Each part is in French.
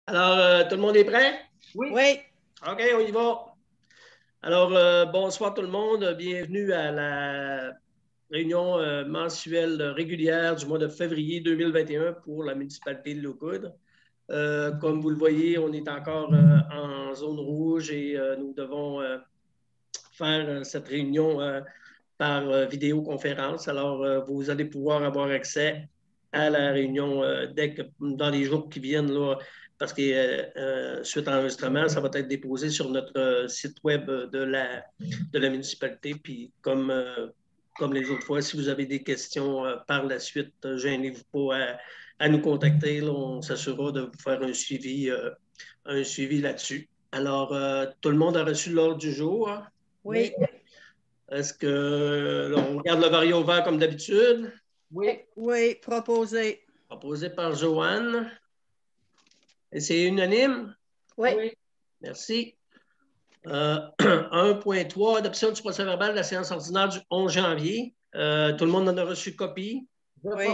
Alors, tout le monde est prêt? Oui. Oui. OK, on y va. Alors, bonsoir tout le monde. Bienvenue à la réunion mensuelle régulière du mois de février 2021 pour la municipalité de Low-Coude. Comme vous le voyez, on est encore en zone rouge et nous devons faire cette réunion par vidéoconférence. Alors, vous allez pouvoir avoir accès à la réunion dans les jours qui viennent, là, parce que suite à l'enregistrement, ça va être déposé sur notre site web de la municipalité. Puis comme les autres fois, si vous avez des questions par la suite, gênez-vous pas à nous contacter. Là, on s'assurera de vous faire un suivi là-dessus. Alors, tout le monde a reçu l'ordre du jour. Hein? Oui. Est-ce qu'on garde le variant vert comme d'habitude? Oui. Oui, proposé. Proposé par Joanne. Et c'est unanime? Oui. Oui. Merci. 1.3, adoption du procès-verbal de la séance ordinaire du 11 janvier. Tout le monde en a reçu copie? Oui.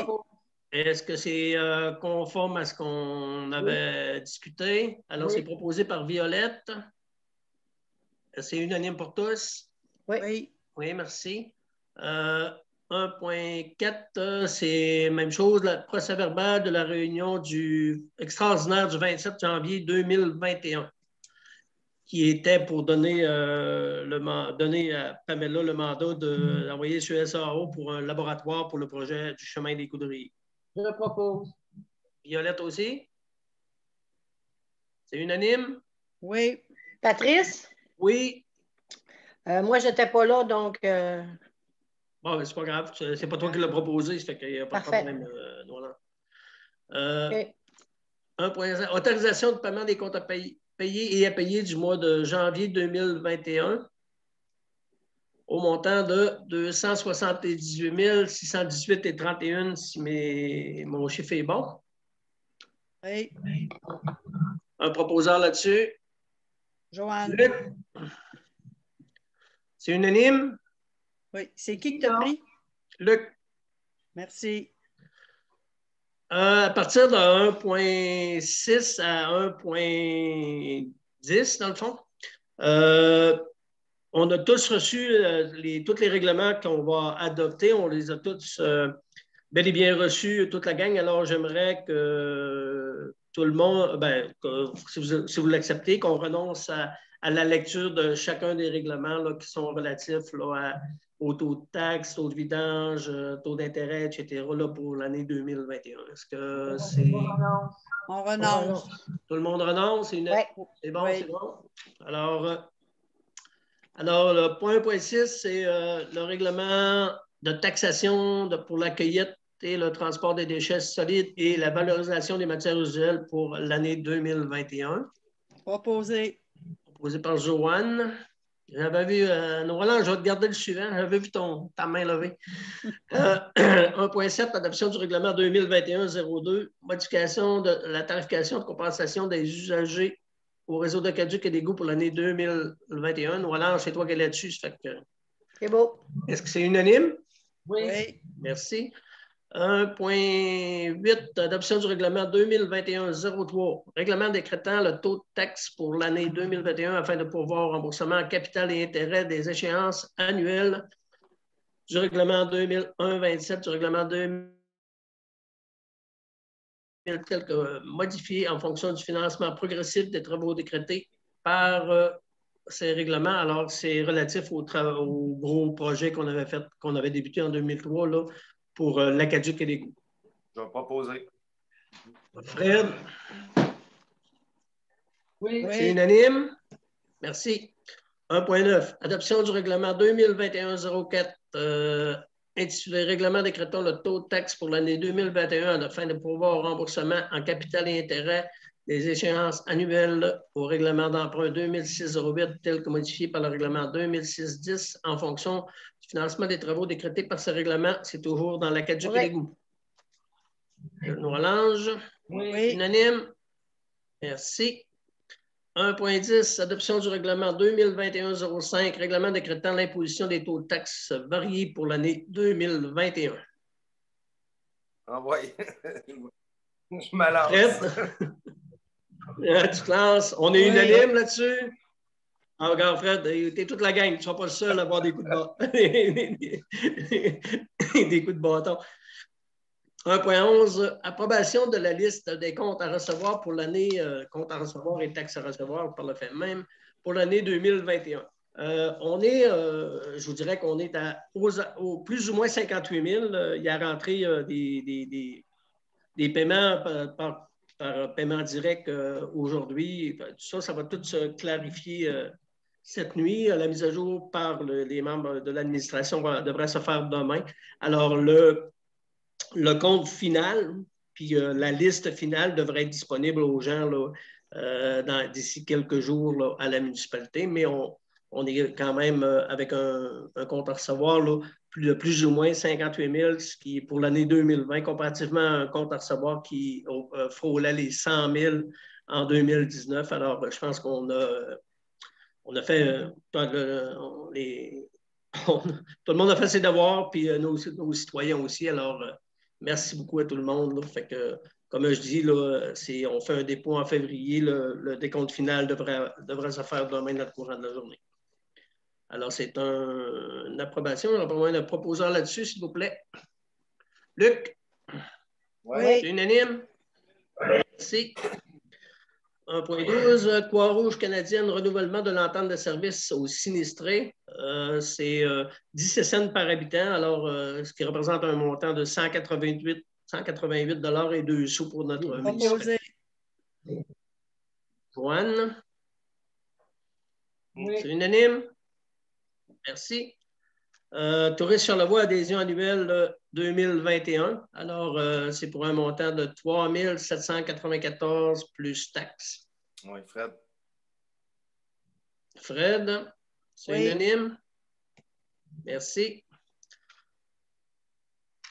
Est-ce que c'est conforme à ce qu'on avait discuté? Alors, c'est proposé par Violette. C'est unanime pour tous? Oui. Oui, merci. 1.4, c'est la même chose, le procès-verbal de la réunion extraordinaire du 27 janvier 2021, qui était pour donner à Pamela le mandat d'envoyer sur SAO pour un laboratoire pour le projet du chemin des Coudries. Je le propose. Violette aussi? C'est unanime? Oui. Patrice? Oui. Moi, je n'étais pas là, donc... Bon, c'est pas grave. C'est pas toi qui l'as proposé, ça fait qu'il n'y a pas de problème. Okay. 1.0, autorisation de paiement des comptes à payer et à payer du mois de janvier 2021 au montant de 278 618,31 si mon chiffre est bon. Oui. Un proposeur là-dessus? Joanne. Luc? C'est unanime? Oui. C'est qui t'a pris? Luc. Merci. À partir de 1.6 à 1.10, dans le fond, on a tous reçu tous les règlements qu'on va adopter. On les a tous bel et bien reçus, toute la gang. Alors, j'aimerais que tout le monde, si vous l'acceptez, qu'on renonce à la lecture de chacun des règlements là, qui sont relatifs là, au taux de taxe, taux de vidange, taux d'intérêt, etc. Là, pour l'année 2021. Est-ce que c'est... On renonce. Tout le monde renonce? C'est bon, oui. C'est bon. Alors, le point 1.6, c'est le règlement de taxation pour la cueillette et le transport des déchets solides et la valorisation des matières usuelles pour l'année 2021. Proposé. Proposé par Joanne. J'avais vu, Roland, je vais te garder le suivant. J'avais vu ta main levée. 1.7, adoption du règlement 2021-02, modification de la tarification de compensation des usagers au réseau d'aqueduc et d'égouts pour l'année 2021. Roland, c'est toi qui es là-dessus. C'est beau. Est-ce que c'est unanime? Oui. Merci. 1.8, adoption du règlement 2021-03, règlement décrétant le taux de taxe pour l'année 2021 afin de pourvoir au remboursement en capital et intérêt des échéances annuelles du règlement 2001-27, du règlement 2000 tel que modifié en fonction du financement progressif des travaux décrétés par ces règlements. Alors, c'est relatif au gros projet qu'on avait débuté en 2003 là, pour l'Acadic et l'Égout. Je vais proposer. Fred? Oui. C'est unanime? Merci. 1.9. Adoption du règlement 2021-04 intitulé Règlement décrétant le taux de taxe pour l'année 2021 afin de pourvoir au remboursement en capital et intérêt des échéances annuelles au règlement d'emprunt 2006-08 tel que modifié par le règlement 2006-10 en fonction du financement des travaux décrétés par ce règlement. C'est toujours dans l'Acadic et l'Égout. Noalange? Oui. Unanime? Merci. 1.10, adoption du règlement 2021-05, règlement décrétant l'imposition des taux de taxes variés pour l'année 2021. Ah oui. Je me lance. Tu classes. On est unanime là-dessus? Ah, regarde, Fred, t'es toute la gang. Tu ne seras pas le seul à avoir des coups de bâton. Des coups de bâton. 1.11, approbation de la liste des comptes à recevoir pour l'année, comptes à recevoir et taxes à recevoir par le fait même, pour l'année 2021. Je vous dirais qu'on est au plus ou moins 58 000. Il y a rentré des paiements par paiement direct aujourd'hui. Tout ça va tout se clarifier cette nuit. La mise à jour par les membres de l'administration devrait se faire demain. Alors, le compte final, puis la liste finale devrait être disponible aux gens d'ici quelques jours là, à la municipalité, mais on est quand même avec un compte à recevoir là, de plus ou moins 58 000, ce qui est pour l'année 2020, comparativement à un compte à recevoir qui frôlait les 100 000 en 2019. Alors, je pense qu'on a fait tout le monde a fait ses devoirs, puis nos citoyens aussi. Alors, merci beaucoup à tout le monde. Là. Fait que, comme je dis, là, on fait un dépôt en février. Le décompte final devrait se faire demain dans le courant de la journée. Alors, c'est une approbation. On va un proposeur là-dessus, s'il vous plaît. Luc? Oui. C'est unanime? Merci. 1.12, Croix-Rouge canadienne, renouvellement de l'entente de service aux sinistrés. C'est 17 cents par habitant, alors ce qui représente un montant de 188 et 2 sous pour notre municipalité. Joanne? Oui. C'est unanime? Merci. Tourisme Charlevoix, adhésion annuelle 2021. Alors, c'est pour un montant de 3 794 plus taxes. Oui, Fred. Fred, c'est unanime? Merci.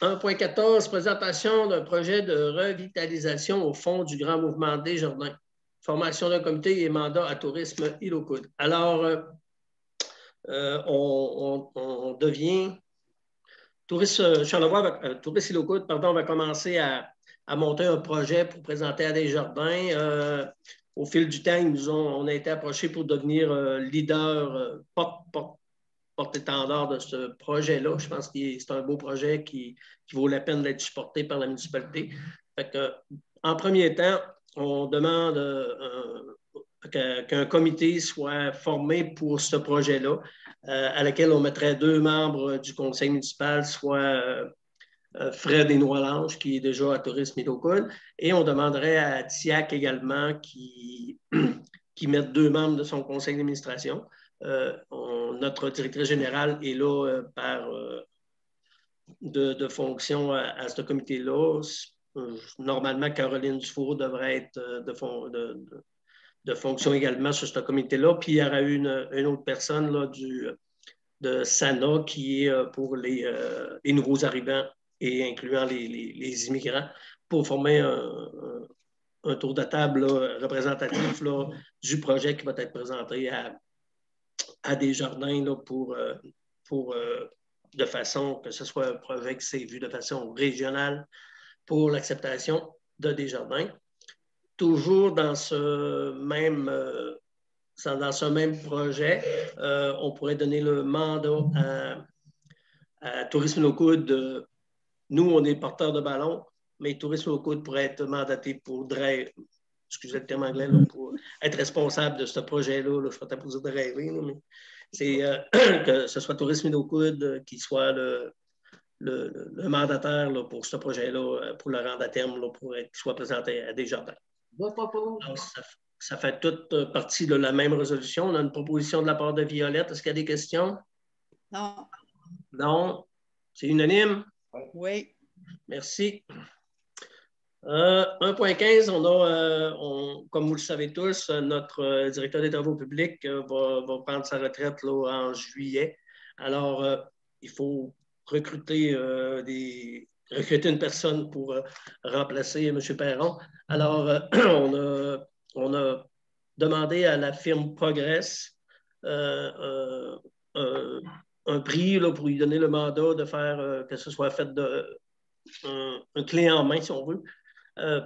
1.14, présentation d'un projet de revitalisation au fond du Grand Mouvement Desjardins. Formation d'un comité et mandat à Tourisme Île-aux-Coudes. Alors, on devient... Tourisme Charlevoix, Tourisme Île-aux-Coudes, pardon, va commencer à monter un projet pour présenter à Desjardins. Au fil du temps, on a été approchés pour devenir leader, porte-étendard de ce projet-là. Je pense que c'est un beau projet qui vaut la peine d'être supporté par la municipalité. Fait que, en premier temps, on demande qu'un comité soit formé pour ce projet-là, à laquelle on mettrait 2 membres du conseil municipal, soit Fred Desnoix-Lange, qui est déjà à Tourisme Île-aux-Coudes, et on demanderait à TIAC également qui mette 2 membres de son conseil d'administration. Notre directrice générale est là de fonction à ce comité-là. Normalement, Caroline Dufour devrait être de fonction également sur ce comité-là. Puis il y aura une autre personne là, de SANA qui est pour les nouveaux arrivants et incluant les immigrants pour former un tour de table là, représentatif là, du projet qui va être présenté à Desjardins là, de façon que ce soit un projet qui s'est vu de façon régionale pour l'acceptation de Desjardins. Toujours dans ce même projet, on pourrait donner le mandat à Tourisme Île-aux-Coudes. Nous, on est porteurs de ballon, mais Tourisme Île-aux-Coudes pourrait être mandaté pour excusez le terme anglais, là, pour être responsable de ce projet-là. Là, je ne suis pas supposé de rêver, là, mais c'est que ce soit Tourisme Île-aux-Coudes qui soit le mandataire là, pour ce projet-là, pour le rendre à terme, là, pour qu'il soit présenté à Desjardins. Alors, ça fait toute partie de la même résolution. On a une proposition de la part de Violette. Est-ce qu'il y a des questions? Non. Non. C'est unanime? Oui. Merci. 1.15, comme vous le savez tous, notre directeur des travaux publics va prendre sa retraite là, en juillet. Alors, il faut recruter une personne pour remplacer M. Perron. Alors, on a demandé à la firme Progress un prix là, pour lui donner le mandat de faire que ce soit fait un clé en main, si on veut,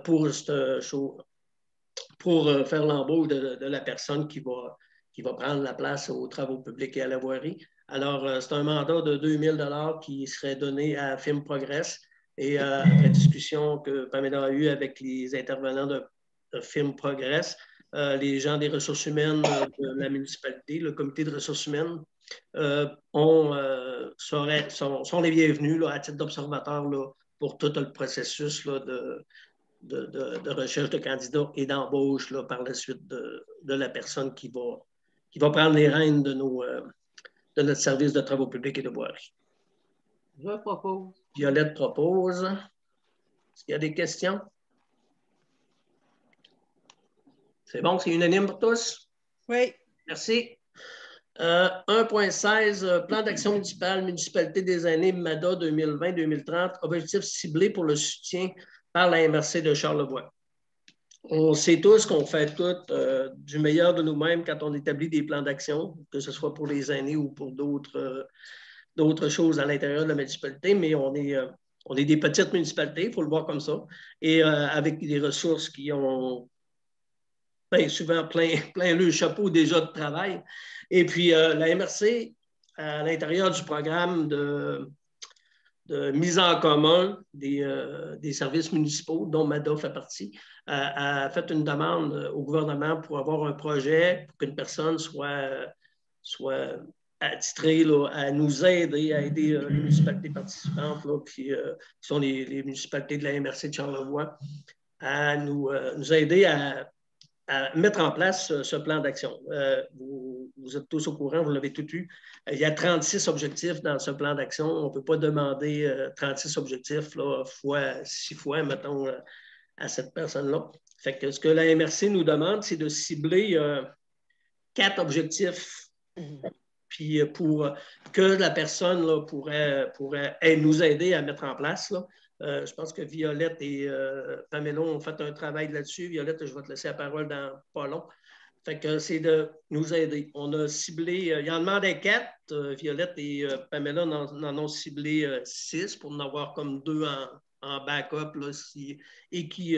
pour ce show. pour faire l'embauche de la personne qui va prendre la place aux travaux publics et à la voirie. Alors, c'est un mandat de 2 000 $ qui serait donné à Film Progress. Et après discussion que Pamela a eue avec les intervenants de Film Progress, les gens des ressources humaines de la municipalité, le comité de ressources humaines, sont les bienvenus là, à titre d'observateurs pour tout le processus là, de recherche de candidats et d'embauche là, par la suite de la personne qui va prendre les rênes de notre service de travaux publics et de voirie. Je propose. Violette propose. Est-ce qu'il y a des questions? C'est bon, c'est unanime pour tous? Oui. Merci. 1.16, plan d'action municipal, municipalité des aînés, MADA 2020-2030, objectif ciblé pour le soutien par la MRC de Charlevoix. On sait tous qu'on fait tout du meilleur de nous-mêmes quand on établit des plans d'action, que ce soit pour les aînés ou pour d'autres choses à l'intérieur de la municipalité, mais on est des petites municipalités, il faut le voir comme ça, et avec des ressources qui ont souvent plein le chapeau déjà de travail. Et puis, la MRC, à l'intérieur du programme de mise en commun des services municipaux, dont MADA fait partie, a fait une demande au gouvernement pour avoir un projet pour qu'une personne soit attitrée là, à nous aider, à aider les municipalités participantes, là, qui sont les municipalités de la MRC de Charlevoix, à nous aider à mettre en place ce plan d'action. Vous êtes tous au courant, vous l'avez tout eu. Il y a 36 objectifs dans ce plan d'action. On ne peut pas demander 36 objectifs là, fois 6 fois, mettons, à cette personne-là. Fait que ce que la MRC nous demande, c'est de cibler 4 objectifs. Puis pour que la personne là, pourrait nous aider à mettre en place. Là. Je pense que Violette et Pamela ont fait un travail là-dessus. Violette, je vais te laisser la parole dans pas long. Fait que c'est de nous aider. On a ciblé, il en demandait 4. Violette et Pamela en ont ciblé 6 pour en avoir comme 2 en backup là, et qui,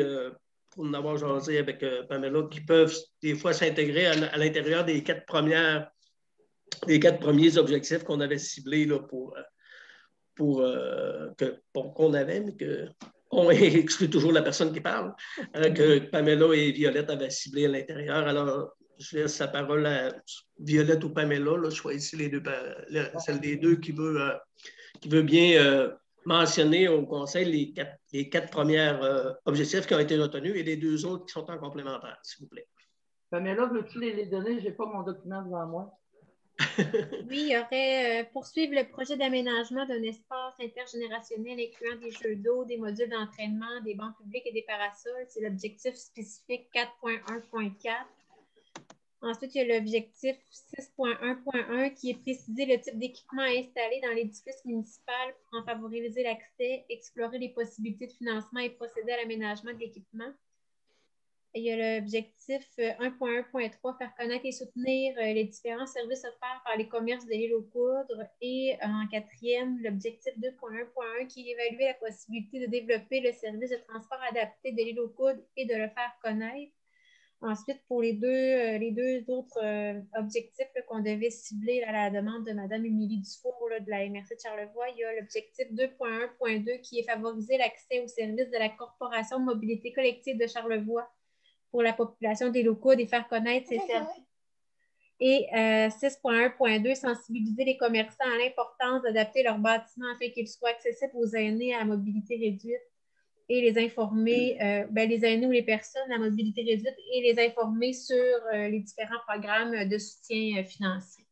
pour en avoir jasé avec Pamela, qui peuvent des fois s'intégrer à l'intérieur des 4 premiers objectifs qu'on avait ciblés là, qu'on avait, mais qu'on exclut toujours la personne qui parle, que Pamela et Violette avaient ciblé à l'intérieur. Alors, je laisse la parole à Violette ou Pamela. Là, choisissez celle des deux qui veut bien mentionner au conseil les 4 premiers objectifs qui ont été retenus et les 2 autres qui sont en complémentaire, s'il vous plaît. Pamela, veux-tu les donner? Je n'ai pas mon document devant moi. Oui, il y aurait poursuivre le projet d'aménagement d'un espace intergénérationnel incluant des jeux d'eau, des modules d'entraînement, des bancs publics et des parasols. C'est l'objectif spécifique 4.1.4. Ensuite, il y a l'objectif 6.1.1 qui est préciser le type d'équipement à installer dans l'édifice municipal pour en favoriser l'accès, explorer les possibilités de financement et procéder à l'aménagement de l'équipement. Il y a l'objectif 1.1.3, faire connaître et soutenir les différents services offerts par les commerces de l'île aux Coudres. Et en 4e, l'objectif 2.1.1 qui est évaluer la possibilité de développer le service de transport adapté de l'île aux Coudres et de le faire connaître. Ensuite, pour les deux autres objectifs qu'on devait cibler à la demande de Mme Émilie Dufour de la MRC de Charlevoix, il y a l'objectif 2.1.2 qui est favoriser l'accès aux services de la Corporation de mobilité collective de Charlevoix pour la population des locaux, de faire connaître ces services. Et 6.1.2, sensibiliser les commerçants à l'importance d'adapter leurs bâtiments afin qu'ils soient accessibles aux aînés à mobilité réduite et les informer, les aînés ou les personnes à mobilité réduite et les informer sur les différents programmes de soutien financier.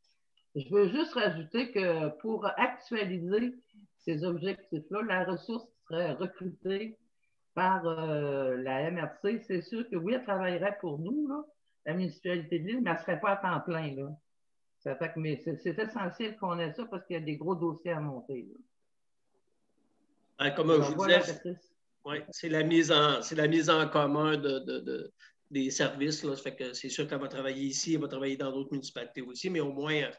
Je veux juste rajouter que pour actualiser ces objectifs-là, la ressource serait recrutée par la MRC. C'est sûr que oui, elle travaillerait pour nous, là, la municipalité de l'île, mais elle ne serait pas à temps plein. Là. Ça fait que, mais c'est essentiel qu'on ait ça parce qu'il y a des gros dossiers à monter. Comme je vous disais, c'est la mise en commun des services. Là. Ça fait que c'est sûr qu'elle va travailler ici, elle va travailler dans d'autres municipalités aussi, mais au moins, elle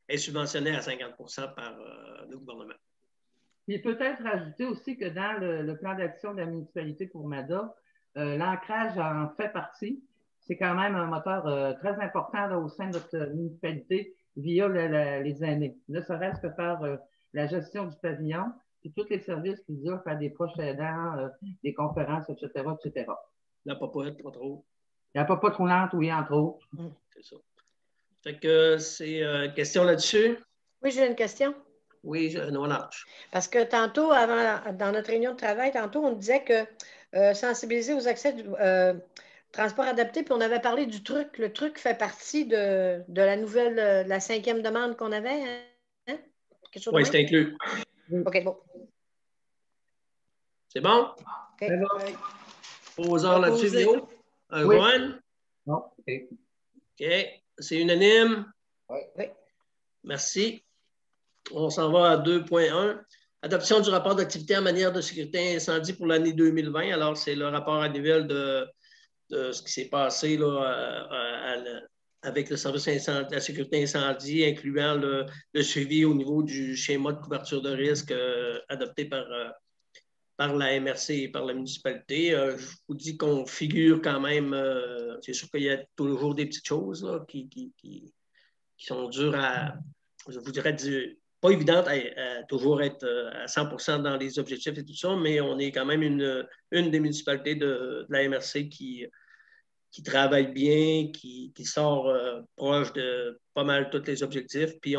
est subventionnée à 50 % par le gouvernement. Puis peut-être rajouter aussi que dans le plan d'action de la municipalité pour MADA, l'ancrage en fait partie. c'est quand même un moteur très important là, au sein de notre municipalité via les aînés. Ne serait-ce que par la gestion du pavillon et tous les services qu'ils offrent à des proches aidants, des conférences, etc., etc. La popote, pas trop. La popote roulante, oui, entre autres. C'est ça. Fait que c'est question là-dessus. Oui, j'ai une question. Oui, non, lâche. Parce que tantôt, dans notre réunion de travail, tantôt, on disait que sensibiliser aux accès du transport adapté, puis on avait parlé du truc. Le truc fait partie de la nouvelle, de la 5e demande qu'on avait. Hein? Oui, c'est inclus. OK, bon. C'est bon? Okay. Oui. Posons là-dessus, Léo. Oui. Joanne? Non, OK. OK. C'est unanime? Oui. Merci. On s'en va à 2.1. Adoption du rapport d'activité en matière de sécurité incendie pour l'année 2020. Alors, c'est le rapport annuel de ce qui s'est passé là, avec le service de la sécurité incendie, incluant le suivi au niveau du schéma de couverture de risque adopté par la MRC et par la municipalité. Je vous dis qu'on figure quand même, c'est sûr qu'il y a toujours des petites choses là, qui sont dures à, je vous dirais, pas évidentes à toujours être à 100% dans les objectifs et tout ça, mais on est quand même une des municipalités de la MRC qui travaille bien, qui sort proche de pas mal tous les objectifs. Puis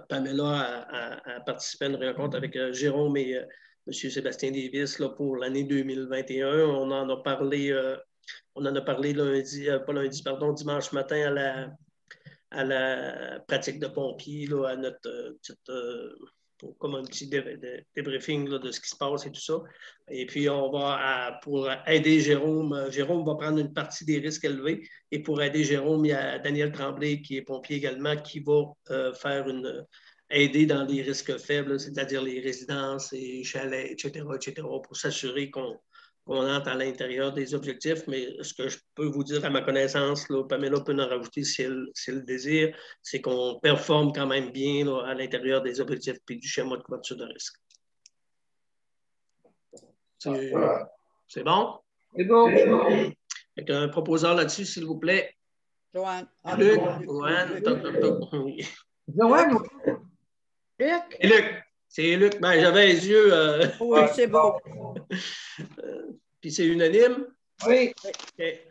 Pamela a participé à une rencontre avec Jérôme et M. Sébastien Davis là, pour l'année 2021. On en a parlé dimanche matin à la pratique de pompiers, là, à notre petite comme un petit débriefing là, de ce qui se passe et tout ça. Et puis, on va, pour aider Jérôme, Jérôme va prendre une partie des risques élevés. Et pour aider Jérôme, il y a Daniel Tremblay, qui est pompier également, qui va aider dans les risques faibles, c'est-à-dire les résidences et chalets, etc., pour s'assurer qu'on entre à l'intérieur des objectifs, mais ce que je peux vous dire à ma connaissance, là, Pamela peut en rajouter si elle le désire, c'est qu'on performe quand même bien là, à l'intérieur des objectifs et du schéma de couverture de risque. C'est bon? C'est bon. Avec un proposeur là-dessus, s'il vous plaît. Joanne. Luc. Joanne. Joanne. Luc? Et Luc. C'est Luc. Ben, j'avais les yeux. Oui, c'est bon. Puis c'est unanime? Oui. Okay.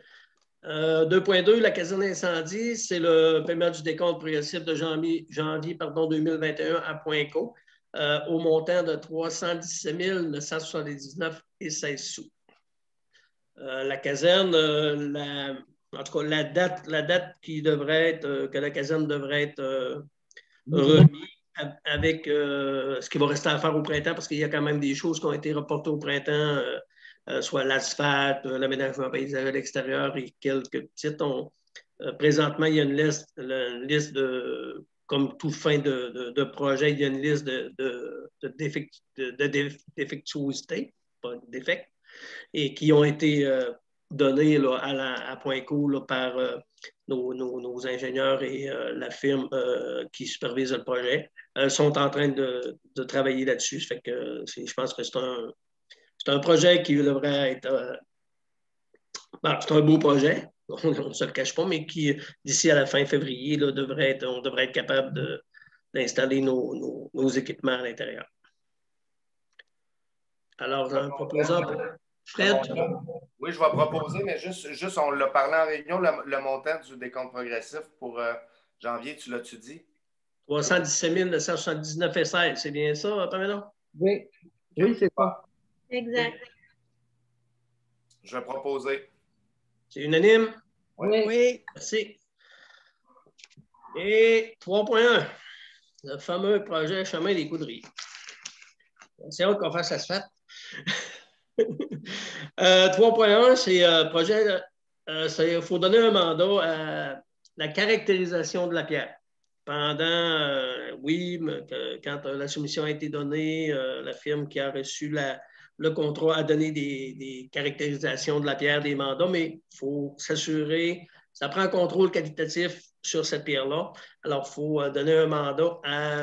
2.2, la caserne incendie, c'est le paiement du décompte progressif de janvier 2021 à Poinco au montant de 317 979,16 sous. La caserne, en tout cas, la date qui devrait être, que la caserne devrait être remise avec ce qui va rester à faire au printemps, parce qu'il y a quand même des choses qui ont été reportées au printemps, soit l'asphalte, l'aménagement paysager à l'extérieur et quelques petites. Présentement, il y a une liste de, comme tout fin de projet, il y a une liste de défectuosité, pas de défects, et qui ont été donnés là, à Poinco là, par nos ingénieurs et la firme qui supervise le projet. Sont en train de travailler là-dessus. Fait que je pense que c'est un projet qui devrait être... c'est un beau projet, on ne se le cache pas, mais qui, d'ici à la fin février, là, on devrait être capable d'installer nos équipements à l'intérieur. Alors, un proposant... Fred? Oui, je vais proposer, mais juste on l'a parlé en réunion, le montant du décompte progressif pour janvier, tu l'as-tu dit? 317 979,16, c'est bien ça, Pamela? Oui, c'est ça. Exact. Je vais proposer. C'est unanime? Oui. Merci. Et 3.1, le fameux projet Chemin des Coudries. C'est hâte qu'on fasse l'asphalte. 3.1, c'est projet, il faut donner un mandat à la caractérisation de la pierre. Pendant, quand la soumission a été donnée, la firme qui a reçu le contrat a donné des caractérisations de la pierre, des mandats, mais il faut s'assurer, ça prend un contrôle qualitatif sur cette pierre-là. Alors, il faut donner un mandat à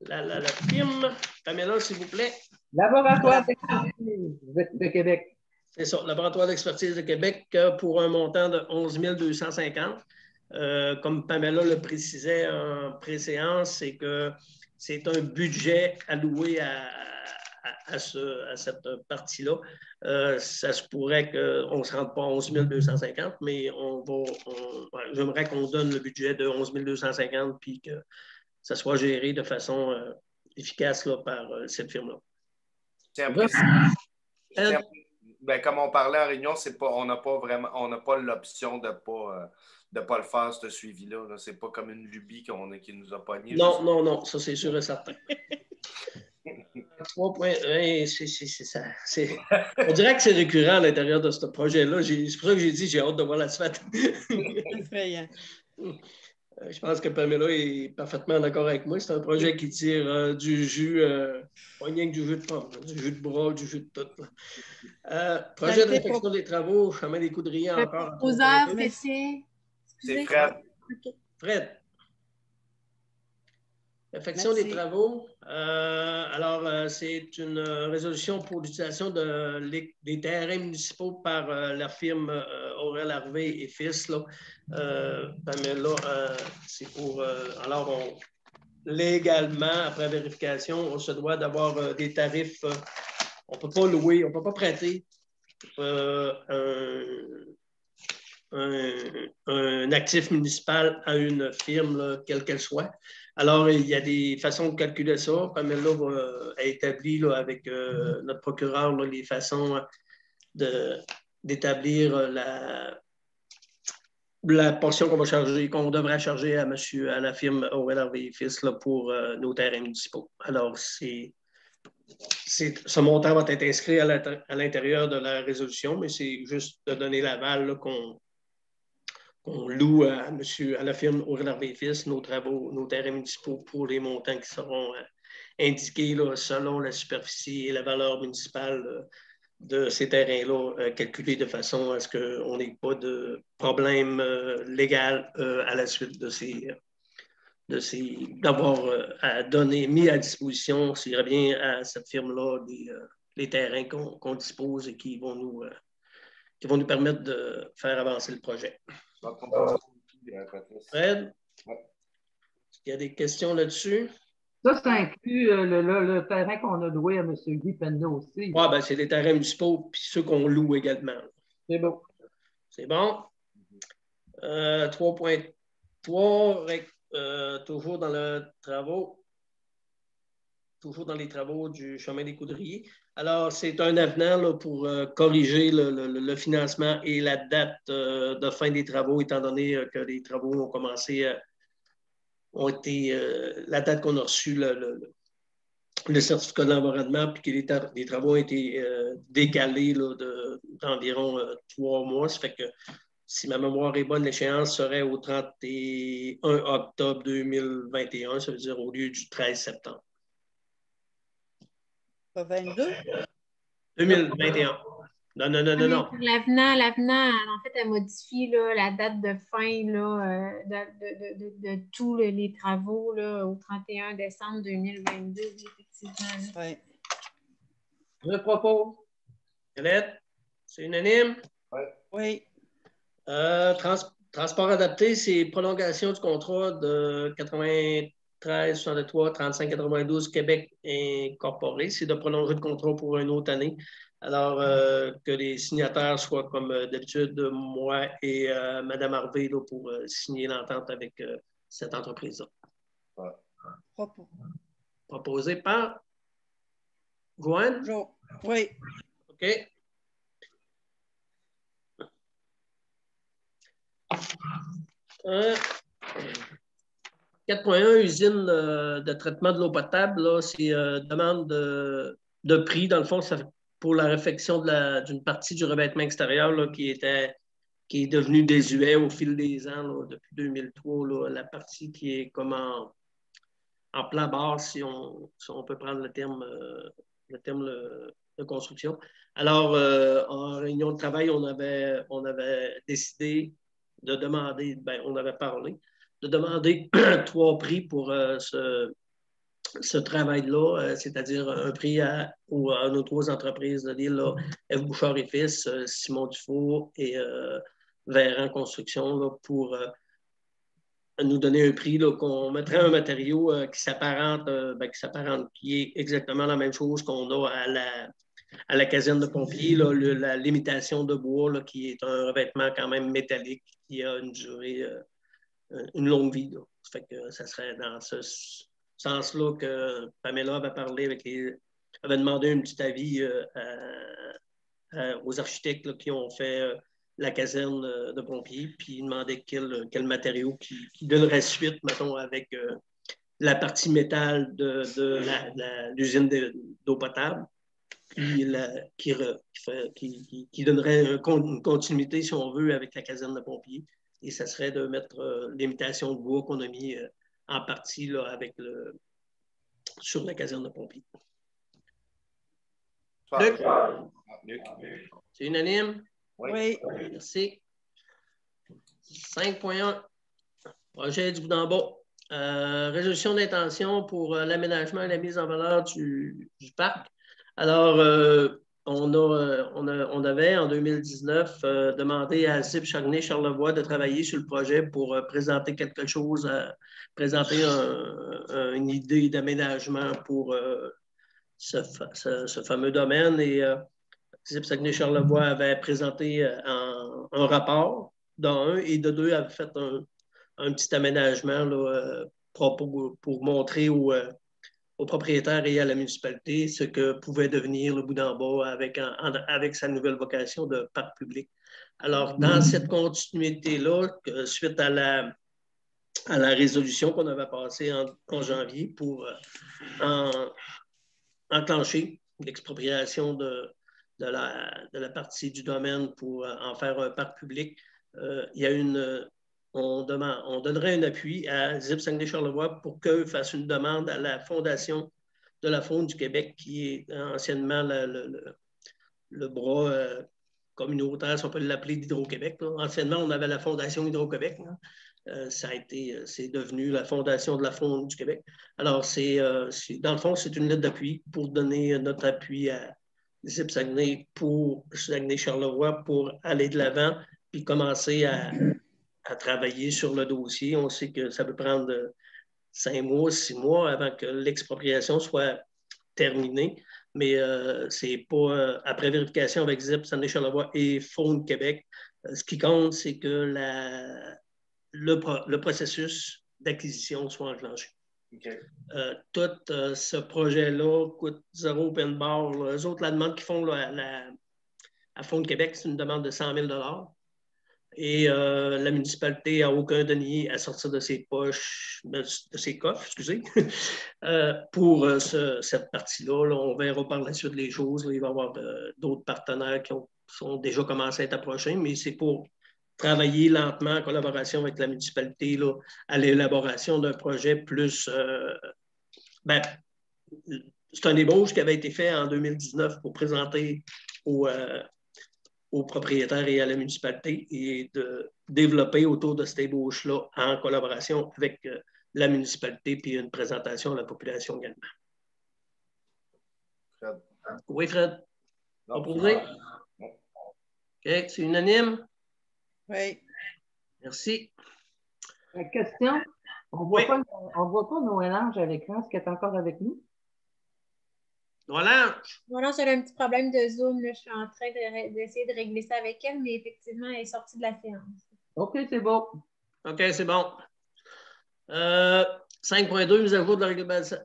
la firme. Pamela, s'il vous plaît. Laboratoire d'expertise de Québec. C'est ça, Laboratoire d'expertise de Québec pour un montant de 11 250. Comme Pamela le précisait en préséance, c'est que c'est un budget alloué à cette partie-là. Ça se pourrait qu'on ne se rende pas à 11 250, mais j'aimerais qu'on donne le budget de 11 250 puis que ça soit géré de façon efficace là, par cette firme-là. Ben, comme on parlait en réunion, on n'a pas l'option de ne pas le faire, ce suivi-là. Ce n'est pas comme une lubie qui nous a pognés. Non, ça c'est sûr et certain. 3 points. On dirait que c'est récurrent à l'intérieur de ce projet-là. C'est pour ça que j'ai dit j'ai hâte de voir la suite. Effrayant. Je pense que Pamela est parfaitement d'accord avec moi. C'est un projet qui tire du jus, pas rien que du jus de pomme, du jus de bras, du jus de tout. Projet de réfection des travaux, chemin des Coudriers encore. Proposeur, c'est Fred. Okay. Fred. Réfection des travaux. Alors, c'est une résolution pour l'utilisation des terrains municipaux par la firme Aurel Harvey et Fils. Là. Pamela, c'est pour. Alors, légalement, après vérification, on se doit d'avoir des tarifs. On ne peut pas louer, on ne peut pas prêter un actif municipal à une firme, là, quelle qu'elle soit. Alors, il y a des façons de calculer ça. Pamela a établi là, avec notre procureur là, les façons d'établir la portion qu'on devrait charger à la firme Aurel Harvey Fils là, pour nos terrains municipaux. Alors, ce montant va être inscrit à l'intérieur de la résolution, mais c'est juste de donner l'aval là, qu'on loue à la firme Aurel Harvey Fils nos terrains municipaux pour les montants qui seront indiqués là, selon la superficie et la valeur municipale de ces terrains-là, calculés de façon à ce qu'on n'ait pas de problème légal à la suite d'avoir mis à disposition, s'il revient à cette firme-là, les terrains qu'on dispose et qui vont nous permettre de faire avancer le projet. Fred? Est-ce qu'il y a des questions là-dessus? Ça inclut le terrain qu'on a loué à M. Guy Penneau aussi. Oui, ben, c'est les terrains municipaux puis ceux qu'on loue également. C'est bon. C'est bon. 3.3, toujours dans les travaux du chemin des Coudriers. Alors, c'est un avenant là, pour corriger le financement et la date de fin des travaux, étant donné que les travaux ont commencé, la date qu'on a reçu le certificat d'environnement, puis que les travaux ont été décalés là, d'environ 3 mois. Ça fait que, si ma mémoire est bonne, l'échéance serait au 31 octobre 2021, ça veut dire au lieu du 13 septembre. Pas 22? 2021. Non. L'avenant, en fait, elle modifie là, la date de fin là, de tous les travaux là, au 31 décembre 2022, effectivement. Oui. Je propose. Colette, c'est unanime? Oui. Transport adapté, c'est prolongation du contrat de 93-63-35-92 Québec Incorporé. C'est de prolonger le contrat pour une autre année. Alors, que les signataires soient comme d'habitude, moi et Mme Harvey là, pour signer l'entente avec cette entreprise-là. Proposé par Joanne? Oui. OK. 4.1, usine de traitement de l'eau potable, c'est demande de prix. Dans le fond, ça, pour la réfection d'une partie du revêtement extérieur là, qui est devenu désuet au fil des ans, là, depuis 2003, là, la partie qui est comme en plan barre, si on peut prendre le terme de construction. Alors, en réunion de travail, on avait décidé de demander, on avait parlé, de demander 3 prix pour ce travail-là, c'est-à-dire un prix à nos 3 entreprises de l'île, F. Bouchard et Fils, Simon Dufault et Véran Construction, là, pour nous donner un prix, qu'on mettrait un matériau qui s'apparente, qui est exactement la même chose qu'on a à la caserne de pompiers, là, la limitation de bois, là, qui est un revêtement quand même métallique, qui a une durée, une longue vie. Là. Ça fait que ça serait dans ce sens-là que Pamela avait parlé avait demandé un petit avis aux architectes là, qui ont fait la caserne de pompiers, puis ils demandaient quel matériau qui donnerait suite, mettons, avec la partie métal de l'usine d'eau potable, puis qui donnerait une continuité, si on veut, avec la caserne de pompiers. Et ça serait de mettre l'imitation de bois qu'on a mis en partie là, sur la caserne de pompiers. Luc? C'est unanime? Oui. Merci. 5.1. Projet du Bout-d'en-Bas. Résolution d'intention pour l'aménagement et la mise en valeur du parc. Alors, on avait en 2019 demandé à ZIP Chagny-Charlevoix de travailler sur le projet pour présenter quelque chose, présenter une idée d'aménagement pour ce fameux domaine. Et ZIP Chagny-Charlevoix avait présenté un rapport, d'un, et de deux, avait fait un petit aménagement là, pour montrer aux propriétaires et à la municipalité ce que pouvait devenir le Bout-d'en-Bas avec sa nouvelle vocation de parc public. Alors, dans cette continuité-là, suite à la résolution qu'on avait passée en janvier pour enclencher l'expropriation de la partie du domaine pour en faire un parc public, il y a on donnerait un appui à ZIP Saguenay-Charlevoix pour qu'eux fassent une demande à la Fondation de la Faune du Québec, qui est anciennement le bras communautaire, si on peut l'appeler, d'Hydro-Québec. Anciennement, on avait la Fondation Hydro-Québec. C'est devenu la Fondation de la Faune du Québec. Alors, dans le fond, c'est une lettre d'appui pour donner notre appui à ZIP Saguenay-Charlevoix pour aller de l'avant puis commencer à travailler sur le dossier. On sait que ça peut prendre 5 mois, 6 mois avant que l'expropriation soit terminée, mais c'est pas après vérification avec ZIP, Saguenay-Charlevoix et Faune Québec. Ce qui compte, c'est que le processus d'acquisition soit enclenché. Okay. Tout ce projet-là coûte 0 open bar. Eux autres, la demande qu'ils font à Faune Québec, c'est une demande de 100 000 $. Et la municipalité n'a aucun denier à sortir de ses poches, de ses coffres, excusez, pour cette partie-là. Là, on verra par la suite les choses. Là, il va y avoir d'autres partenaires qui sont déjà commencés à être approchés, mais c'est pour travailler lentement en collaboration avec la municipalité là, à l'élaboration d'un projet plus... c'est un ébauche qui avait été fait en 2019 pour présenter aux propriétaires et à la municipalité et de développer autour de cette ébauche-là en collaboration avec la municipalité puis une présentation à la population également. Fred. Oui, Fred? Opposé? OK, c'est unanime? Oui. Merci. La question, on ne voit pas Noël Ange à l'écran. Est-ce qu'elle est encore avec nous? Noël Ange? Voilà, j'ai un petit problème de Zoom. Là. Je suis en train d'essayer de régler ça avec elle, mais effectivement, elle est sortie de la séance. OK, c'est bon. OK, c'est bon. 5.2, mise à jour de la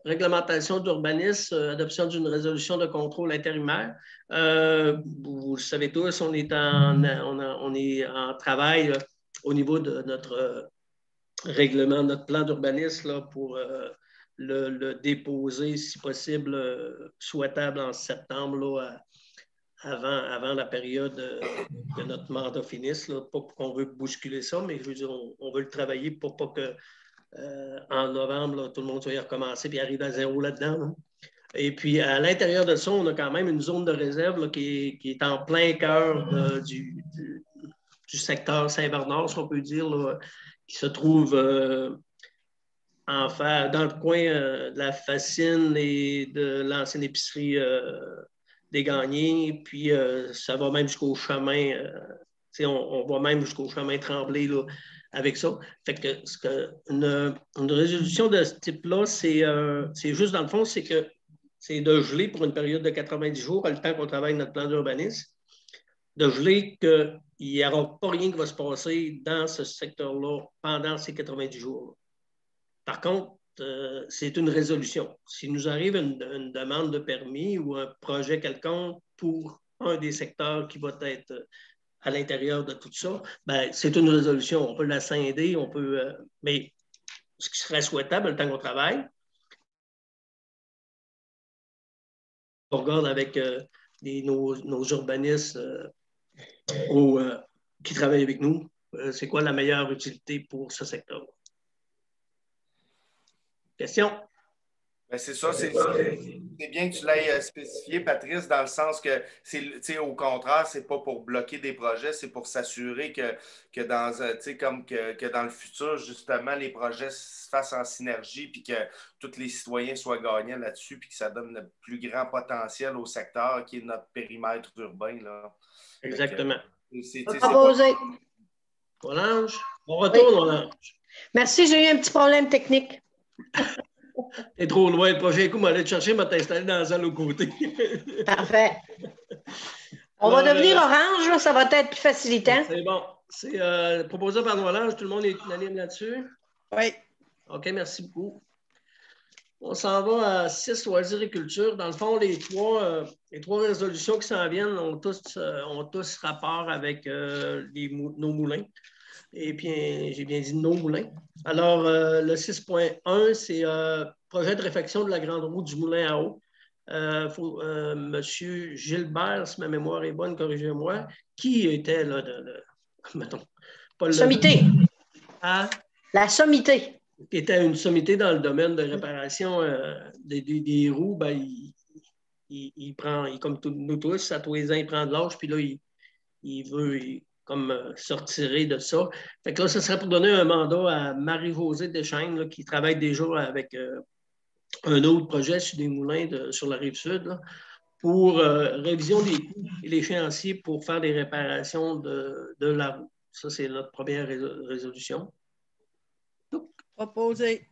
réglementation d'urbanisme, adoption d'une résolution de contrôle intérimaire. Vous le savez tous, on est en travail au niveau de notre règlement, notre plan d'urbanisme pour le déposer, si possible, souhaitable en septembre, là, avant la période que notre mandat finisse. Là. Pas qu'on veut bousculer ça, mais je veux dire, on veut le travailler pour pas que en novembre, là, tout le monde soit recommencé et arrive à zéro là-dedans. Là. Et puis, à l'intérieur de ça, on a quand même une zone de réserve là, qui est en plein cœur du secteur Saint-Bernard, si on peut dire, là, qui se trouve dans le coin de la Fascine et de l'ancienne épicerie des Gagnés. Puis ça va même jusqu'au chemin. On va même jusqu'au chemin Tremblay là, avec ça. Fait que, une résolution de ce type-là, c'est juste dans le fond, c'est que c'est de geler pour une période de 90 jours, le temps qu'on travaille notre plan d'urbanisme, de geler qu'il n'y aura pas rien qui va se passer dans ce secteur-là pendant ces 90 jours-là. Par contre, c'est une résolution. S'il nous arrive une demande de permis ou un projet quelconque pour un des secteurs qui va être à l'intérieur de tout ça, ben, c'est une résolution. On peut la scinder, mais ce qui serait souhaitable, le temps qu'on travaille, on regarde avec nos urbanistes qui travaillent avec nous, c'est quoi la meilleure utilité pour ce secteur-là. Question? Ben c'est ça, c'est bien que tu l'aies spécifié, Patrice, dans le sens que, au contraire, c'est pas pour bloquer des projets, c'est pour s'assurer que dans le futur, justement, les projets se fassent en synergie puis que tous les citoyens soient gagnants là-dessus puis que ça donne le plus grand potentiel au secteur qui est notre périmètre urbain. Là. Exactement. Proposé. Orange. On retourne, Orange. Merci, j'ai eu un petit problème technique. T'es trop loin. Le prochain coup, m'aller te chercher, m'a t'installer dans la salle au côté. Parfait. On va devenir orange, là, ça va être plus facilitant. C'est bon. C'est proposé par Orange. Tout le monde est unanime là-dessus? Oui. OK, merci beaucoup. On s'en va à 6 loisirs et culture. Dans le fond, les trois résolutions qui s'en viennent ont tous rapport avec nos moulins. Et puis, j'ai bien dit nos moulins. Alors, le 6.1, c'est projet de réfection de la grande roue du moulin à eau. M. Gilbert, si ma mémoire est bonne, corrigez-moi, qui était là, mettons, pas sommité. Hein? La sommité. Qui était une sommité dans le domaine de réparation des roues, ben, il prend, comme nous tous, à tous les ans, il prend de l'âge, puis là, il veut se retirer de ça. Fait que là, ce serait pour donner un mandat à Marie-Josée Deschaines, là, qui travaille déjà avec un autre projet sur des moulins sur la Rive-Sud, là, pour révision des coûts et l'échéancier pour faire des réparations de la roue. Ça, c'est notre première résolution. Proposé.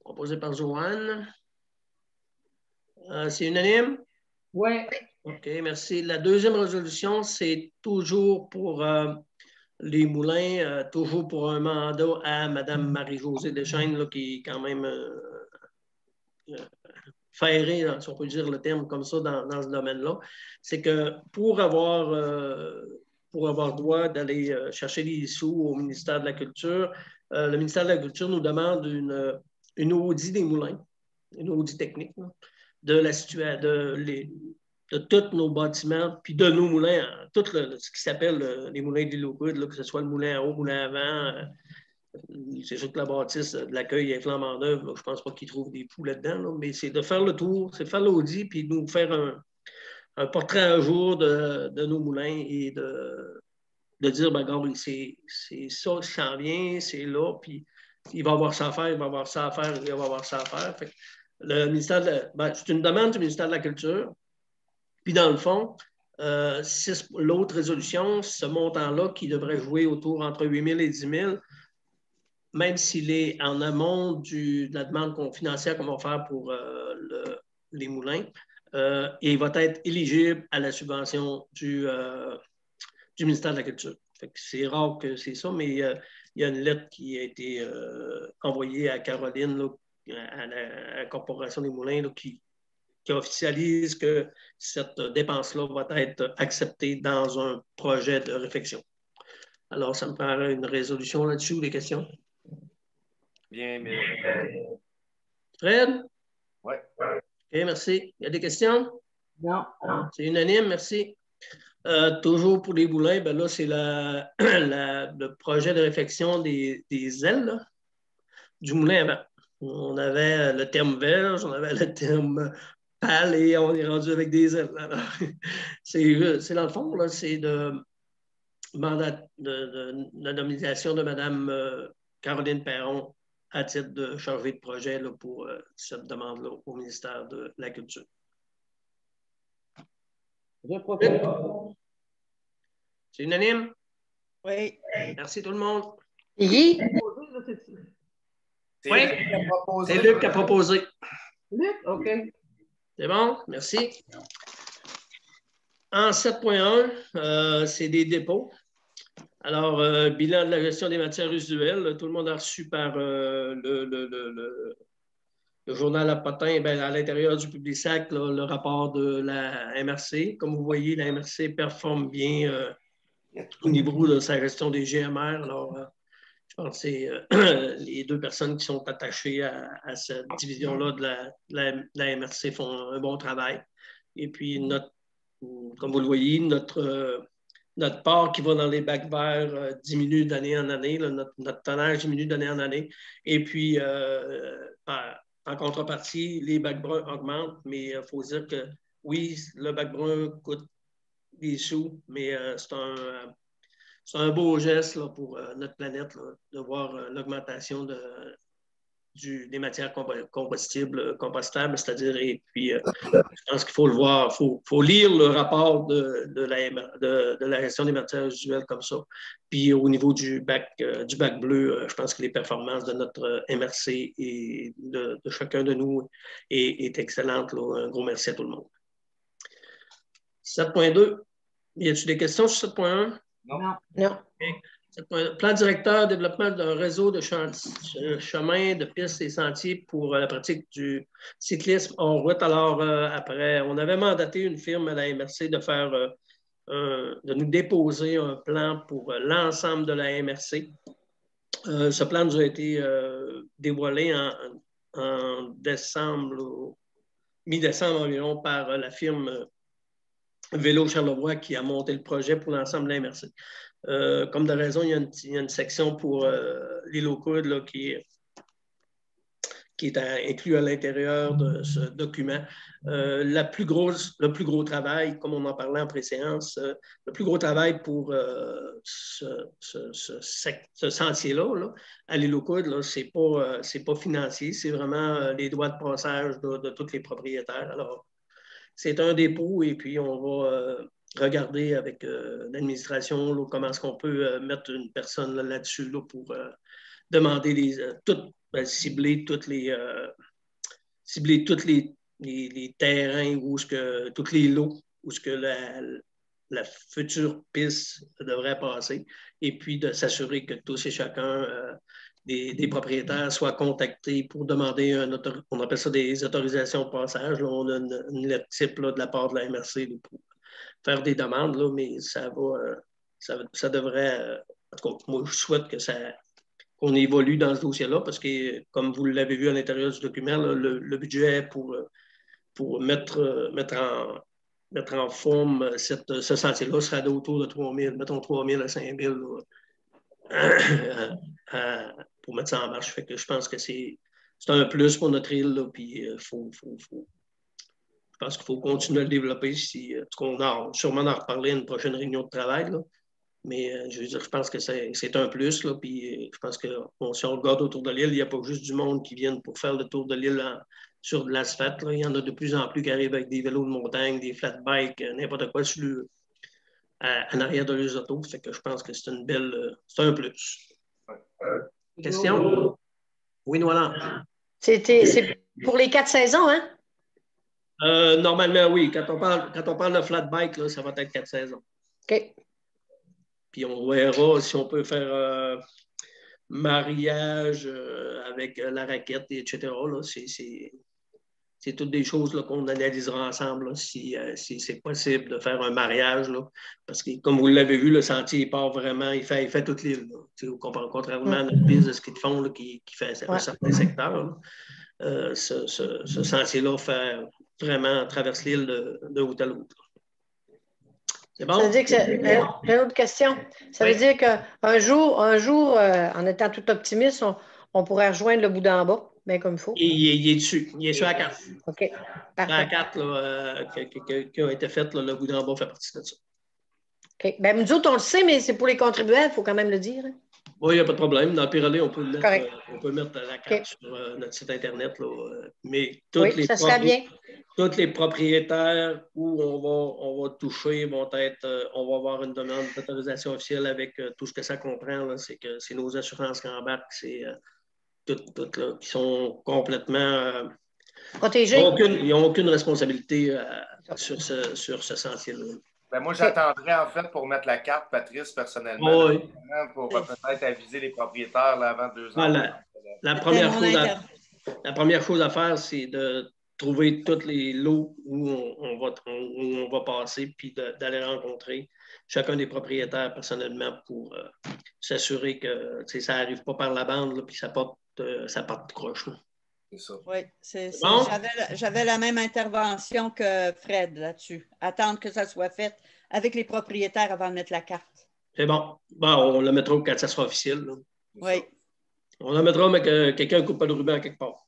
Proposé par Joanne. C'est unanime? Oui. OK, merci. La deuxième résolution, c'est toujours pour les moulins, toujours pour un mandat à Mme Marie-Josée Deschaines, là, qui est quand même ferrée, si on peut dire le terme comme ça, dans ce domaine-là. C'est que pour avoir droit d'aller chercher des sous au ministère de la Culture, le ministère de la Culture nous demande une audit des moulins, une audit technique, là, de tous nos bâtiments, puis de nos moulins, tout ce qui s'appelle les moulins d'île aux coudes, que ce soit le moulin à eau, le moulin à vent. C'est sûr que la bâtisse de l'accueil est flambant neuve. Je ne pense pas qu'ils trouvent des poux là-dedans, là, mais c'est de faire le tour, c'est de faire l'audit, puis de nous faire un portrait à jour de nos moulins et de dire, ben, regarde, c'est ça qui s'en vient, c'est là, puis il va avoir ça à faire, il va avoir ça à faire, il va avoir ça à faire. Fait que le ministère c'est une demande du ministère de la Culture. Puis dans le fond, l'autre résolution, ce montant-là qui devrait jouer autour entre 8 000 et 10 000, même s'il est en amont de la demande financière qu'on va faire pour les moulins, et il va être éligible à la subvention du ministère de la Culture. C'est rare que c'est ça, mais il y a une lettre qui a été envoyée à Caroline, là, à la Corporation des Moulins, là, qui officialise que cette dépense-là va être acceptée dans un projet de réflexion. Alors, ça me prendrait une résolution là-dessus ou des questions? Bien, mais... Fred? Oui. OK, merci. Il y a des questions? Non. C'est unanime, merci. Toujours pour les moulins, ben là, c'est le projet de réflexion des ailes là, du moulin avant. On avait le terme verge, on avait le terme pâle et on est rendu avec des ailes. C'est dans le fond, là, c'est de la nomination de Mme Caroline Perron à titre de chargé de projet là, pour cette demande-là au ministère de la Culture. Je propose. C'est unanime? Oui. Merci tout le monde. Guy? C'est Oui, Luc qui a proposé. c'est Luc qui a proposé. Luc, OK. C'est bon? Merci. En 7.1, c'est des dépôts. Alors, bilan de la gestion des matières usuelles. Tout le monde a reçu par le journal à Potin, ben, à l'intérieur du Publisac, là, le rapport de la MRC. Comme vous voyez, la MRC performe bien au niveau de sa gestion des GMR. Alors, je pense que c'est les deux personnes qui sont attachées à cette division-là de la MRC font un bon travail. Et puis, comme vous le voyez, notre part qui va dans les bacs verts diminue d'année en année. Là, notre tonnage diminue d'année en année. Et puis, en contrepartie, les bacs bruns augmentent, mais il faut dire que oui, le bac brun coûte des sous, mais c'est un beau geste là, pour notre planète là, de voir l'augmentation des matières compostibles, compostables, c'est-à-dire, et puis je pense qu'il faut le voir, il faut lire le rapport de la gestion des matières usuelles comme ça. Puis au niveau du bac bleu, je pense que les performances de notre MRC et de chacun de nous est excellente. Là. Un gros merci à tout le monde. 7.2, y a-t-il des questions sur 7.1? Non. Plan directeur, développement d'un réseau de chemins, de pistes et sentiers pour la pratique du cyclisme en route. Alors, après, on avait mandaté une firme à la MRC de nous déposer un plan pour l'ensemble de la MRC. Ce plan nous a été dévoilé en décembre, mi-décembre environ, par la firme Vélo Charlevoix qui a monté le projet pour l'ensemble de la MRC. Comme de raison, il y a une section pour l'île aux coudes là, qui est inclus à l'intérieur de ce document. Le plus gros travail, comme on en parlait en préséance, le plus gros travail pour ce sentier-là, là, à l'île aux coudes, ce n'est pas financier, c'est vraiment les droits de passage de tous les propriétaires. Alors, c'est un dépôt et puis on va regarder avec l'administration là, comment est-ce qu'on peut mettre une personne là-dessus là, pour demander cibler tous les terrains ou tous les lots où ce que la future piste devrait passer et puis de s'assurer que tous et chacun des propriétaires soient contactés pour demander on appelle ça des autorisations de passage. Là, on a une lettre type là, de la part de la MRC là, pour faire des demandes, là, mais ça devrait... en tout cas, moi, je souhaite qu'on évolue dans ce dossier-là parce que, comme vous l'avez vu à l'intérieur du document, là, le budget pour mettre en forme ce sentier-là sera d'autour de 3 000, mettons 3 000 à 5 000 pour mettre ça en marche. Fait que je pense que c'est un plus pour notre île, là, puis je pense qu'il faut continuer à le développer. On va sûrement en reparler à une prochaine réunion de travail, là. Mais je veux dire, je pense que c'est un plus. Là, puis je pense que si on regarde autour de l'île, il n'y a pas juste du monde qui vient pour faire le tour de l'île sur de l'asphalte. Il y en a de plus en plus qui arrivent avec des vélos de montagne, des flat bikes, n'importe quoi en arrière de leurs autos. Fait que je pense que c'est un plus. Question? Oui, voilà. C'est pour les 4 saisons, hein? Normalement, oui. Quand on parle de flat bike, là, ça va être 4 saisons. OK. Puis on verra si on peut faire mariage avec la raquette, etc. Là. C'est toutes des choses là, qu'on analysera ensemble là, si c'est possible de faire un mariage. Là, parce que, comme vous l'avez vu, le sentier il part vraiment, il fait toute l'île. Contrairement à notre piste de ski de fond là, qui fait un certain secteur. Là, ce sentier-là traverse l'île de haut à l'autre. C'est bon? Ça veut dire que j'ai une autre question. Ça veut dire qu'un jour, en étant tout optimiste, on pourrait rejoindre le bout d'en bas, bien comme il faut. Il est dessus. Il est sur la 4. OK. Parfait. La 4 qui a été faite, le bout d'en bas fait partie de ça. OK. Bien, nous autres, on le sait, mais c'est pour les contribuables, il faut quand même le dire. Hein? Oui, il n'y a pas de problème. Dans le pire-aller, on peut mettre la carte OK. sur notre site Internet. Là. Mais Oui, ça serait bien. tous les propriétaires où on va toucher vont être, on va avoir une demande d'autorisation officielle avec tout ce que ça comprend. C'est que c'est nos assurances qui embarquent, c'est toutes là, qui sont complètement Protégés. ils n'ont aucune responsabilité sur ce sentier-là. Ben moi, j'attendrais en fait pour mettre la carte, Patrice, personnellement, Oh, oui. pour peut-être aviser les propriétaires là, avant 2 ans. Voilà. La première chose à faire, c'est de trouver tous les lots où on va passer, puis d'aller rencontrer chacun des propriétaires personnellement pour s'assurer que ça n'arrive pas par la bande, là, puis ça parte de croche. Là. C'est ça. Oui, Bon? j'avais la même intervention que Fred là-dessus. Attendre que ça soit fait avec les propriétaires avant de mettre la carte. C'est bon. On la mettra quand ça sera officiel. Là. Oui. On la mettra, mais que quelqu'un ne coupe pas le ruban quelque part.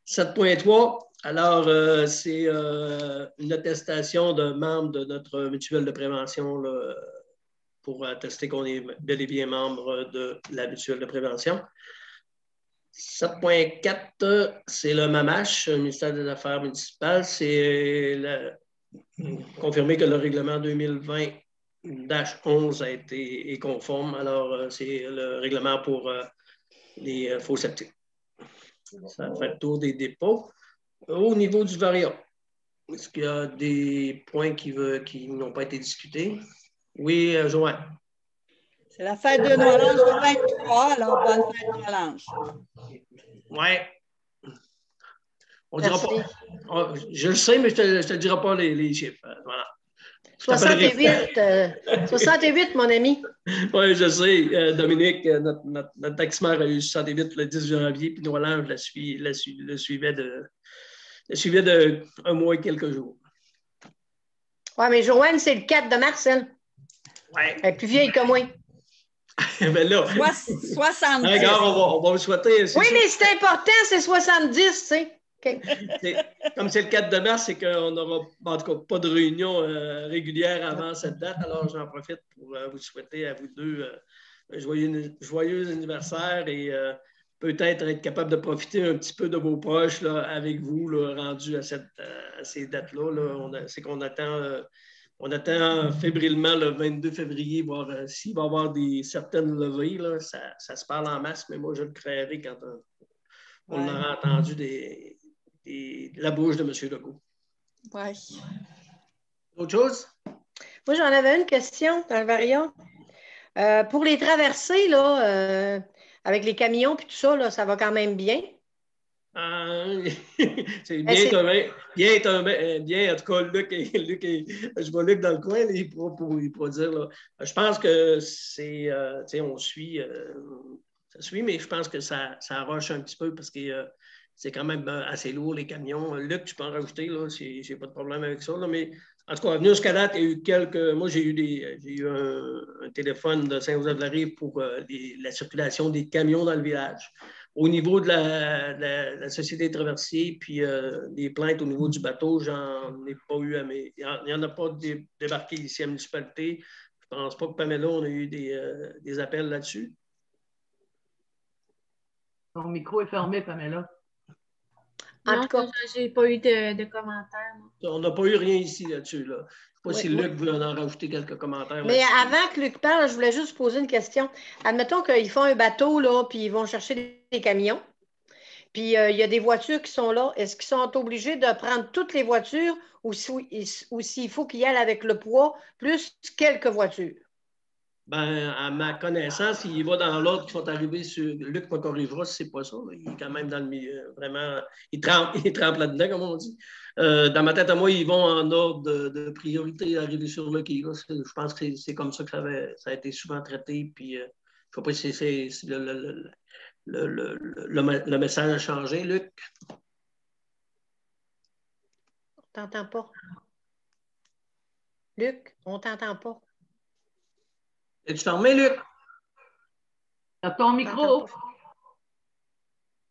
7.3. Alors, c'est une attestation de membres de notre mutuelle de prévention là, pour attester qu'on est bel et bien membre de la mutuelle de prévention. 7.4, c'est le MAMACH, le ministère des Affaires municipales. C'est confirmé que le règlement 2020-11 est conforme. Alors, c'est le règlement pour les faux septiques. Ça fait le tour des dépôts. Au niveau du variant, est-ce qu'il y a des points qui n'ont pas été discutés? Oui, Joanne. C'est la fête de Noël le 23, alors bonne fête de Noël. Oui. On dira pas. Je le sais, mais je ne te dirai pas les chiffres. Voilà. 68, mon ami. Oui, je sais. Dominique, notre taximère a eu 68 le 10 janvier, puis Noël, je le suivais de un mois et quelques jours. Oui, mais Joanne, c'est le 4 de mars, elle. Oui. Elle est plus vieille que moi. Ben là, 70. Regarde, on va vous souhaiter. Oui, mais c'est important, c'est 70, tu sais. Okay. Comme c'est le 4 de mars, c'est qu'on n'aura en tout cas pas de réunion régulière avant cette date. Alors, j'en profite pour vous souhaiter à vous deux un joyeux anniversaire et peut-être être capable de profiter un petit peu de vos proches là, avec vous, là, rendus à ces dates-là. Là. C'est qu'on attend. On attend fébrilement le 22 février, voir s'il va y avoir certaines levées. Là, ça se parle en masse, mais moi, je le créerai quand on aura entendu la bouche de M. Legault. Oui. Autre chose? Moi, j'en avais une question dans le variant. Pour les traversées, là, avec les camions et tout ça, là, ça va quand même bien. C'est bien, en tout cas, Luc, je vois Luc dans le coin, là, il pourra dire. Là, je pense que c'est, on suit, ça suit, mais je pense que ça roche un petit peu parce que c'est quand même assez lourd, les camions. Luc, tu peux en rajouter, là, j'ai pas de problème avec ça, là, mais en tout cas, venu jusqu'à date, il y a eu moi, j'ai eu un téléphone de Saint-Joseph-de-la-Rive pour la circulation des camions dans le village. Au niveau de la Société de traversiers, puis des plaintes au niveau du bateau, j'en ai pas eu il n'y en a pas débarqué ici à la municipalité. Je ne pense pas que Pamela, on a eu des appels là-dessus. Ton micro est fermé, Pamela. En tout cas, je n'ai pas eu de commentaires. On n'a pas eu rien ici là-dessus. Là. Je ne sais pas si Luc veut en rajouter quelques commentaires. Mais avant que Luc parle, je voulais juste poser une question. Admettons qu'ils font un bateau, là, puis ils vont chercher des camions. Puis il y a des voitures qui sont là. Est-ce qu'ils sont obligés de prendre toutes les voitures ou s'il faut qu'ils y aillent avec le poids plus quelques voitures? Ben, à ma connaissance, il va dans l'ordre qui sont arrivés sur. Luc me corrigera si c'est pas ça. Là. Il est quand même dans le milieu. Vraiment, il trempe là-dedans, comme on dit. Dans ma tête à moi, ils vont en ordre de priorité arriver sur le quai. Je pense que c'est comme ça que ça a été souvent traité. Puis, je ne sais pas si le message a changé, Luc. On ne t'entend pas. Luc, on ne t'entend pas. Es-tu fermé, Luc? À ton micro.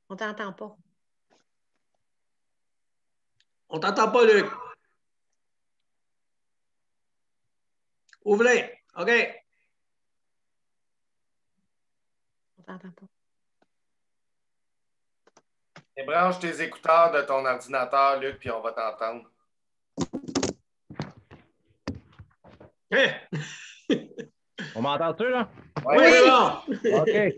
On ne t'entend pas. On ne t'entend pas, Luc. Ouvre-les. OK. t'entend pas. Débranche tes écouteurs de ton ordinateur, Luc, puis on va t'entendre. Hein? On m'entend-tu, là? Ouais. Oui, c'est bon. OK.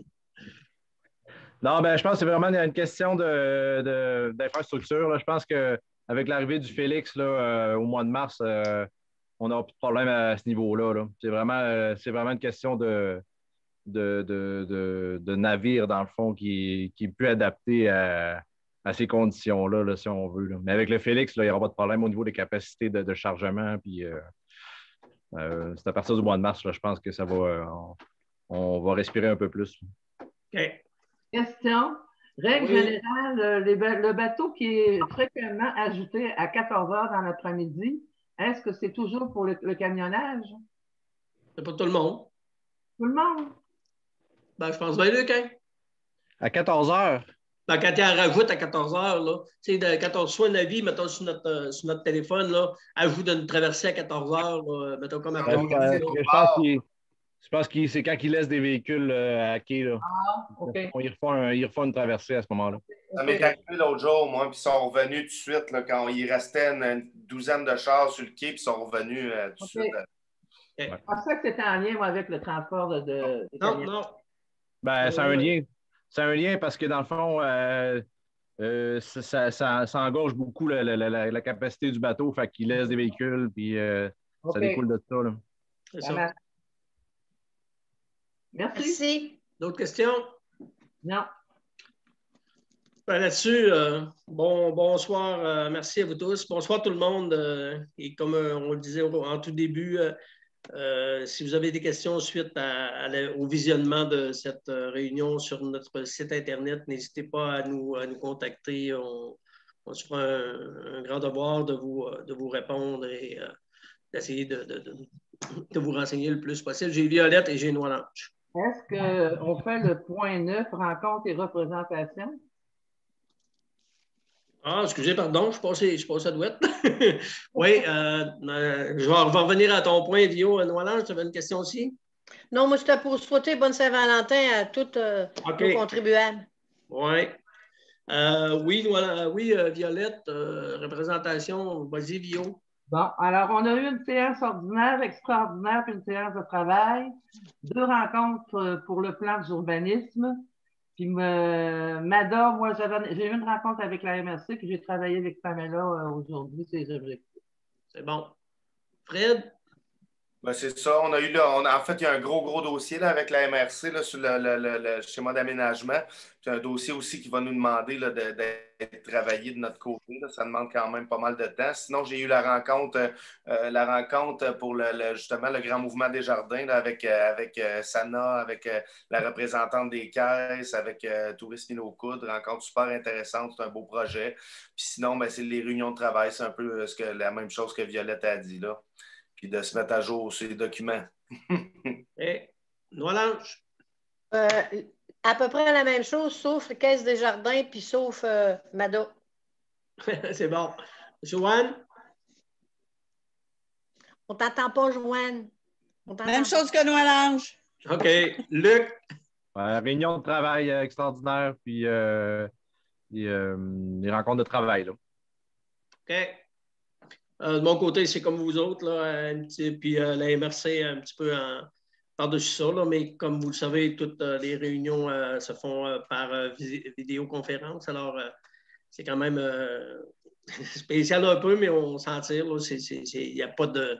Non, ben, je pense que c'est vraiment une question d'infrastructure. Là. Je pense qu'avec l'arrivée du Félix là, au mois de mars, on n'aura plus de problème à ce niveau-là. Là. C'est vraiment une question de navire, dans le fond, qui est plus adapté à ces conditions-là, là, si on veut. Là. Mais avec le Félix, là, il n'y aura pas de problème au niveau des capacités de chargement. Puis, c'est à partir du mois de mars, là, je pense que ça va, on va respirer un peu plus. OK. Question. Règle générale, le bateau qui est fréquemment ajouté à 14 heures dans l'après-midi, est-ce que c'est toujours pour le camionnage? C'est pas tout le monde. Tout le monde? Ben, je pense bien, Luc, hein? À 14 heures? Ben, quand tu en rajoutes à 14 heures, là, quand on reçoit un avis, mettons sur notre téléphone, là, ajoute une traversée à 14 heures, là, mettons comme après. Je pense que c'est quand ils laissent des véhicules à quai. Là. Ah, OK. Ils refont une traversée à ce moment-là. Ça m'est arrivé l'autre jour, moi, puis ils sont revenus tout de suite, là, quand il restait une douzaine de chars sur le quai, puis ils sont revenus tout de suite. Je pensais que c'était en lien moi, avec le transport de Non, non. Ben, c'est un lien. C'est un lien parce que, dans le fond, ça engorge beaucoup la capacité du bateau, fait qu'il laisse des véhicules, puis ça découle de ça. Là. C'est ça. Merci. D'autres questions? Non. Ben, là-dessus, bonsoir, merci à vous tous. Bonsoir tout le monde. Et comme on le disait en tout début, si vous avez des questions suite au visionnement de cette réunion sur notre site Internet, n'hésitez pas à nous contacter. On se fera un grand devoir de vous répondre et d'essayer de vous renseigner le plus possible. J'ai Violette et j'ai Noir-Lange. Est-ce qu'on fait le point 9, rencontre et représentation? Ah, excusez, pardon, je passe à douette. Oui, je vais revenir à ton point, Vio. Noir-Lange, tu avais une question aussi? Non, moi, c'était pour souhaiter bonne Saint-Valentin à tous nos contribuables. Oui. Oui, Violette, représentation, vas-y, Vio. Bon, alors, on a eu une séance ordinaire, extraordinaire, puis une séance de travail. 2 rencontres pour le plan d'urbanisme. Puis, Mada, moi, j'ai eu une rencontre avec la MRC, puis j'ai travaillé avec Pamela aujourd'hui, ces objectifs. C'est bon. Fred? Ben, c'est ça. En fait, il y a un gros dossier là, avec la MRC là, sur le schéma d'aménagement. C'est un dossier aussi qui va nous demander là, d'être travaillé de notre côté. Là. Ça demande quand même pas mal de temps. Sinon, j'ai eu la rencontre pour justement le grand mouvement des jardins là, avec Sana, avec la représentante des caisses, avec Tourisme Inno-Coudre. Rencontre super intéressante. C'est un beau projet. Puis sinon, ben, c'est les réunions de travail. C'est un peu la même chose que Violette a dit là. Puis de se mettre à jour sur les documents. Et Noir-Lange? À peu près la même chose, sauf Caisse des Jardins, puis sauf Mada. C'est bon. Joanne? On ne t'entend pas, Joanne. Même chose que Noir-Lange. OK. Luc? Réunion de travail extraordinaire, puis les rencontres de travail. Là. OK. De mon côté, c'est comme vous autres, là, puis la MRC un petit peu par-dessus ça, là, mais comme vous le savez, toutes les réunions se font par vidéoconférence. Alors, c'est quand même spécial un peu, mais on s'en tire. Il n'y a pas de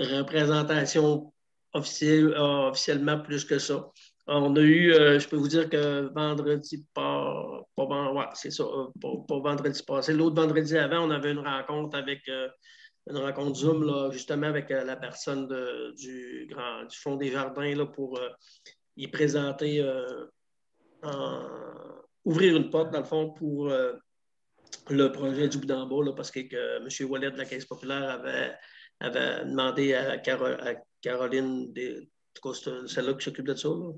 représentation officiellement plus que ça. On a eu, je peux vous dire que vendredi c'est ça, pas vendredi passé. L'autre vendredi avant, on avait une rencontre Zoom, là, justement, avec la personne du Fonds des Jardins là, pour y présenter, ouvrir une porte, dans le fond, pour le projet du bout d'en bas, là, parce que M. Ouellet de la Caisse populaire avait demandé à Caroline, celle-là qui s'occupe de ça, là.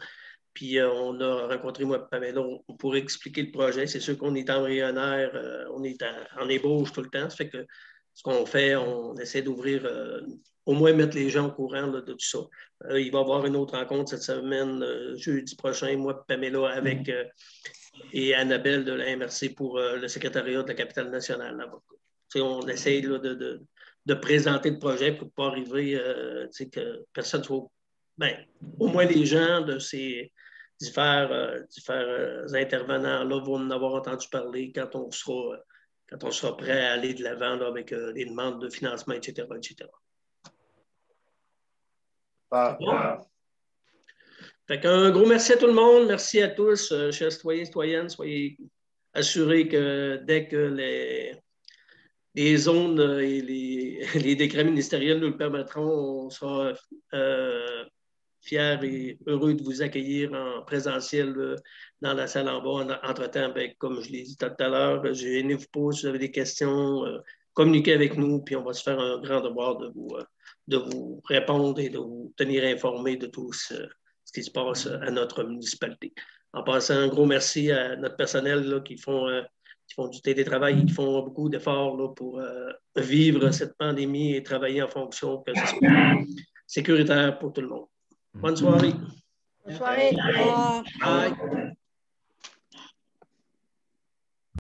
Puis on a rencontré, moi, Pamela, on pourrait expliquer le projet. C'est sûr qu'on est embryonnaire, on est en ébauche tout le temps. Ça fait que ce qu'on fait, on essaie d'ouvrir, au moins mettre les gens au courant là, de tout ça. Il va y avoir une autre rencontre cette semaine, jeudi prochain, moi, Pamela, avec et Annabelle de la MRC pour le secrétariat de la capitale nationale. On essaie là, de présenter le projet pour ne pas arriver que personne soit. Ben, au moins les gens de ces différents intervenants-là vont en avoir entendu parler quand on sera prêt à aller de l'avant avec les demandes de financement, etc. etc. Fait qu'un gros merci à tout le monde. Merci à tous, chers citoyens et citoyennes. Soyez assurés que dès que les zones et les décrets ministériels nous le permettront, on sera fiers et heureux de vous accueillir en présentiel dans la salle en bas. Entre-temps, ben, comme je l'ai dit tout à l'heure, gênez-vous pas si vous avez des questions, communiquez avec nous, puis on va se faire un grand devoir de vous répondre et de vous tenir informés de tout ce qui se passe à notre municipalité. En passant, un gros merci à notre personnel là, qui font du télétravail et qui font beaucoup d'efforts là, pour vivre cette pandémie et travailler en fonction que ce soit sécuritaire pour tout le monde. Bonne soirée. Bonne soirée. Au revoir. Bye.